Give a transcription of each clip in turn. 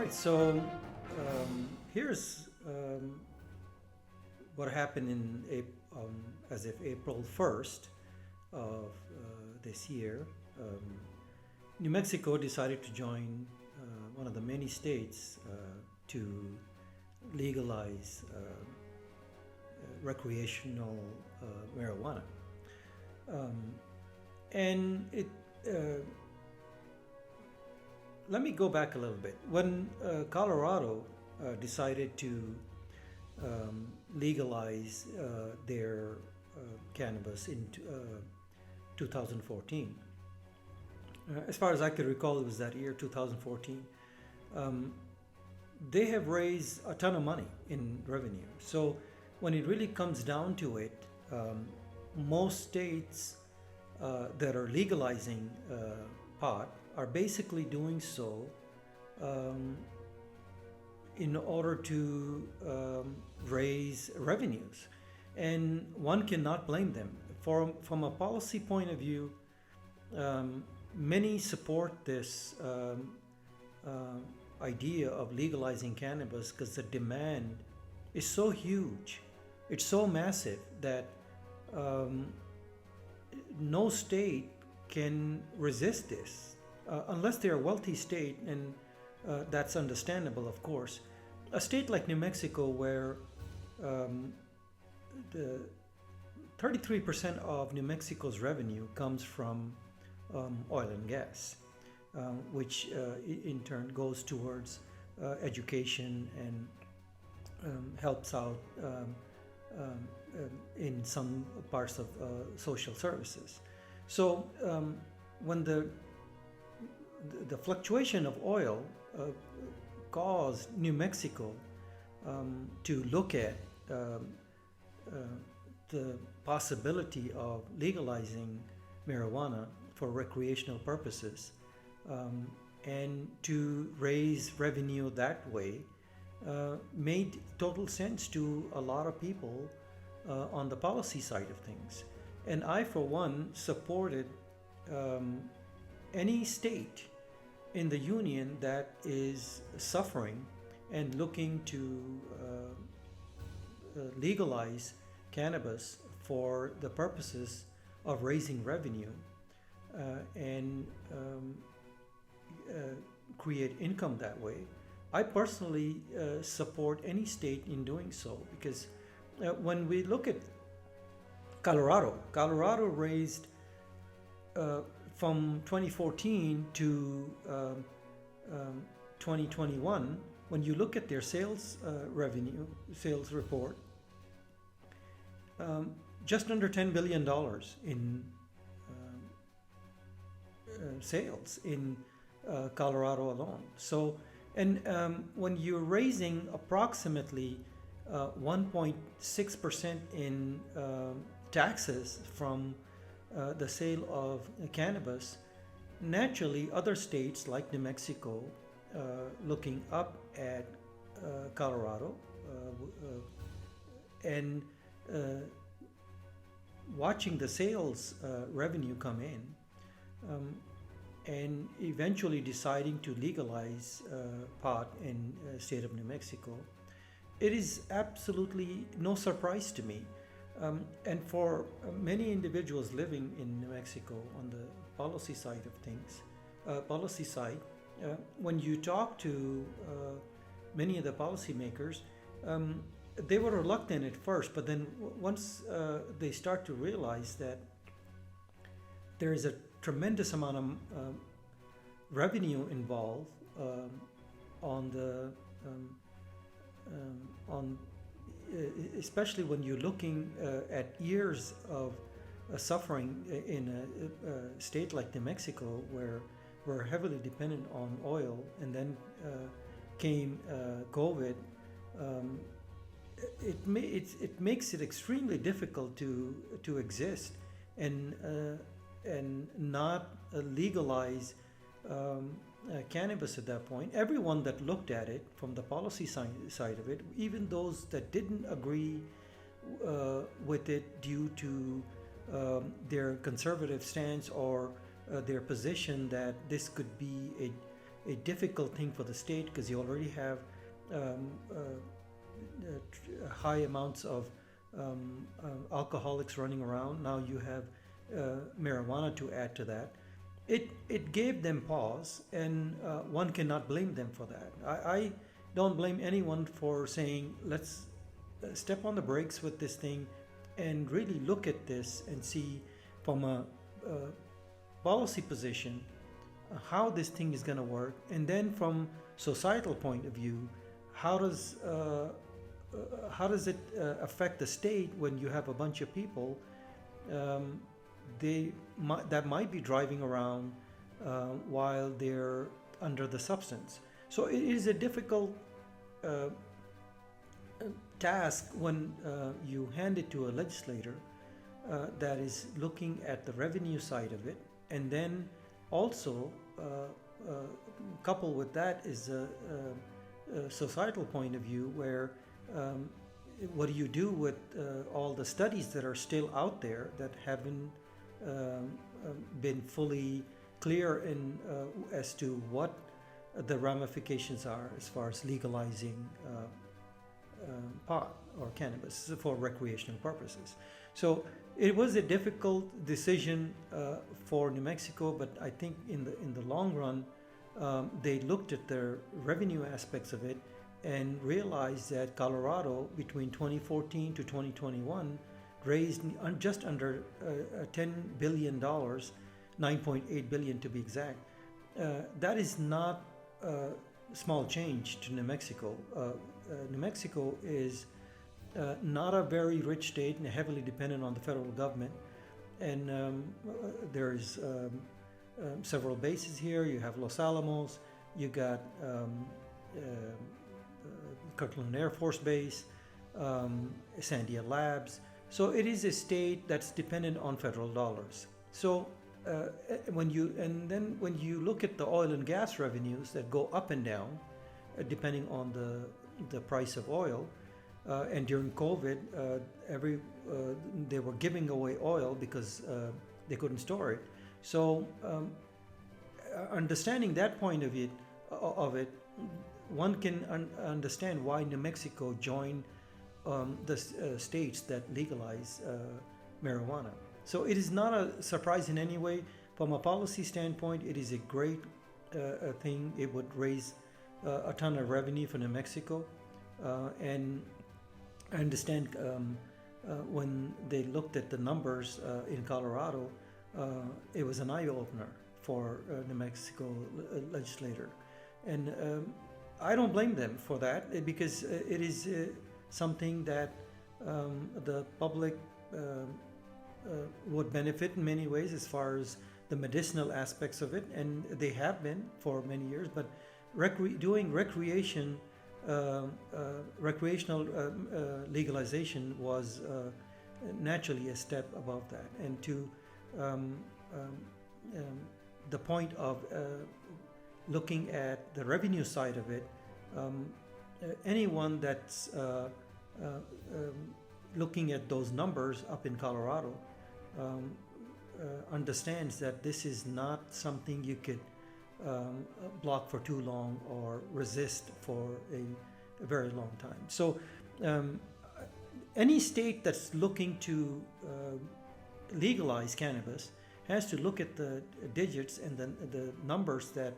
right, so here's what happened as if April 1st of this year. New Mexico decided to join one of the many states to legalize recreational marijuana. And it let me go back a little bit. When Colorado decided to legalize their cannabis in 2014, as far as I could recall, it was that year, 2014. They have raised a ton of money in revenue. So when it really comes down to it, most states that are legalizing pot are basically doing so in order to raise revenues. And one cannot blame them. From a policy point of view, many support this idea of legalizing cannabis because the demand is so huge, it's so massive that no state can resist this unless they're a wealthy state, and that's understandable, of course. A state like New Mexico, where the 33% of New Mexico's revenue comes from oil and gas, which in turn goes towards education and helps out in some parts of social services. So when the fluctuation of oil caused New Mexico to look at the possibility of legalizing marijuana for recreational purposes and to raise revenue that way, made total sense to a lot of people on the policy side of things. And I, for one, supported any state in the union that is suffering and looking to legalize cannabis for the purposes of raising revenue and create income that way. I personally support any state in doing so, because when we look at Colorado raised from 2014 to 2021, when you look at their sales sales report, just under $10 billion in sales in Colorado alone. So, and when you're raising approximately 1.6% in taxes from the sale of cannabis, naturally other states like New Mexico, looking up at Colorado and watching the sales revenue come in, and eventually deciding to legalize pot in the state of New Mexico, it is absolutely no surprise to me. And for many individuals living in New Mexico on the policy side of things, when you talk to many of the policymakers, they were reluctant at first, but then once they start to realize that there is a tremendous amount of revenue involved on the especially when you're looking at years of suffering in a state like New Mexico, where we're heavily dependent on oil, and then came COVID. It makes it extremely difficult to exist and not legalize cannabis at that point. Everyone that looked at it from the policy side of it, even those that didn't agree with it due to their conservative stance or their position that this could be a difficult thing for the state because you already have um, high amounts of alcoholics running around. Now you have marijuana to add to that. It gave them pause, and one cannot blame them for that. I don't blame anyone for saying, let's step on the brakes with this thing and really look at this and see from a policy position how this thing is going to work, and then from societal point of view, how does it affect the state when you have a bunch of people um, that might be driving around while they're under the substance. So it is a difficult uh, task when you hand it to a legislator that is looking at the revenue side of it, and then also coupled with that is a societal point of view where um, what do you do with all the studies that are still out there that haven't been fully clear in as to what the ramifications are as far as legalizing pot or cannabis for recreational purposes. So it was a difficult decision for New Mexico, but I think in the long run, they looked at the revenue aspects of it and realized that Colorado between 2014 to 2021 raised just under $10 billion, 9.8 billion to be exact. That is not small change to New Mexico. New Mexico is not a very rich state and heavily dependent on the federal government. And there's several bases here. You have Los Alamos, you got Kirtland Air Force Base, Sandia Labs. So it is a state that's dependent on federal dollars. So when you look at the oil and gas revenues that go up and down, depending on the price of oil, and during COVID, they were giving away oil because they couldn't store it. So understanding that point of it, one can understand why New Mexico joined the states that legalize marijuana. So it is not a surprise in any way. From a policy standpoint, it is a great thing. It would raise a ton of revenue for New Mexico. And I understand when they looked at the numbers in Colorado, it was an eye-opener for New Mexico legislator. And I don't blame them for that because it is something that the public would benefit in many ways as far as the medicinal aspects of it, and they have been for many years. But doing recreational legalization was naturally a step above that. And to the point of looking at the revenue side of it, anyone that's looking at those numbers up in Colorado understands that this is not something you could block for too long or resist for a very long time. So any state that's looking to legalize cannabis has to look at the digits and the numbers that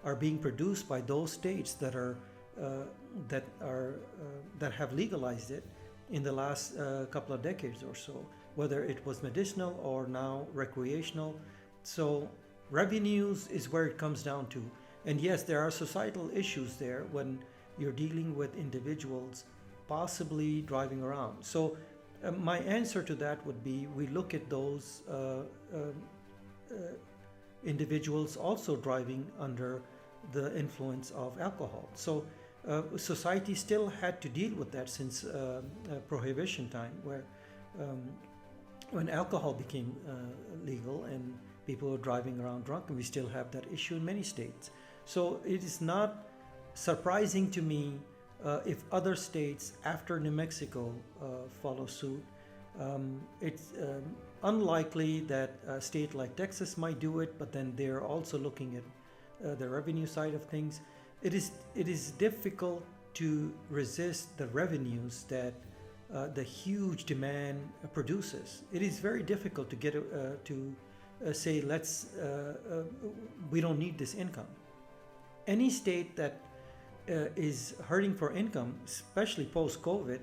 are being produced by those states that have legalized it in the last couple of decades or so, whether it was medicinal or now recreational. So revenues is where it comes down to. And yes, there are societal issues there when you're dealing with individuals possibly driving around. So my answer to that would be we look at those individuals also driving under the influence of alcohol. So society still had to deal with that since prohibition time, where when alcohol became legal and people were driving around drunk, and we still have that issue in many states. So it is not surprising to me if other states after New Mexico follow suit. It's unlikely that a state like Texas might do it, but then they're also looking at the revenue side of things, it is difficult to resist the revenues that the huge demand produces. It is very difficult to get to say, we don't need this income. Any state that is hurting for income, especially post-COVID,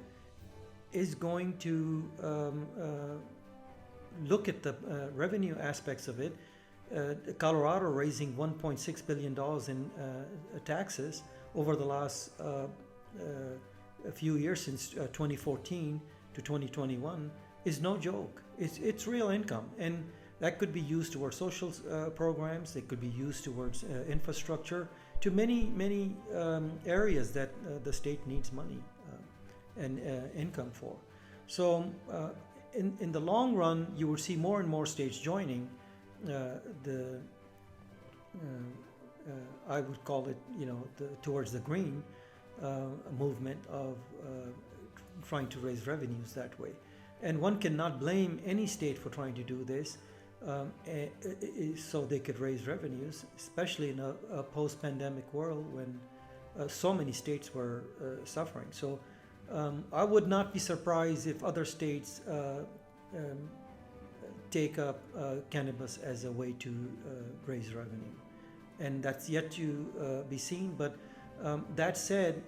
is going to look at the revenue aspects of it. Colorado raising $1.6 billion in taxes over the last a few years, since 2014 to 2021, is no joke. It's real income, and that could be used towards social programs. It could be used towards infrastructure, to many areas that the state needs money and income for. So in the long run, you will see more and more states joining I would call it, towards the green movement of trying to raise revenues that way. And one cannot blame any state for trying to do this, so they could raise revenues, especially in a post-pandemic world when so many states were suffering. So I would not be surprised if other states take up cannabis as a way to raise revenue. And that's yet to be seen. But that said,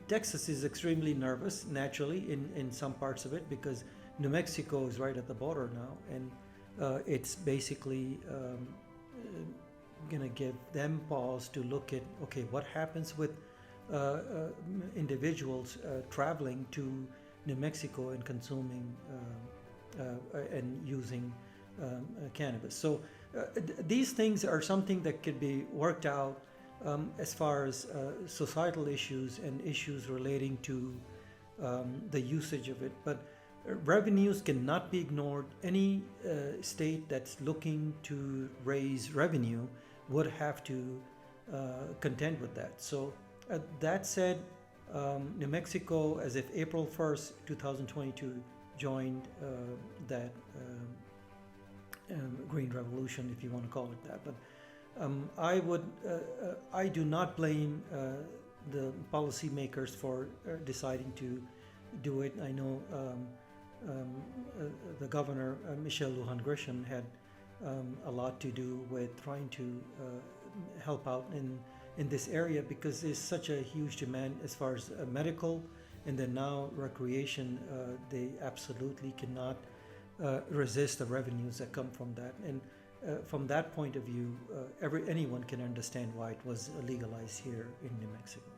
Texas is extremely nervous, naturally, in some parts of it, because New Mexico is right at the border now, and it's basically going to give them pause to look at, okay, what happens with individuals traveling to New Mexico and consuming and using cannabis. So these things are something that could be worked out as far as societal issues and issues relating to the usage of it. But revenues cannot be ignored. Any state that's looking to raise revenue would have to contend with that. So that said, New Mexico, as if April 1st, 2022, joined that green revolution, if you want to call it that. But I do not blame the policymakers for deciding to do it. I know the governor, Michelle Lujan Grisham, had a lot to do with trying to help out in this area, because there's such a huge demand as far as medical, and then now recreation. They absolutely cannot resist the revenues that come from that. And from that point of view, anyone can understand why it was legalized here in New Mexico.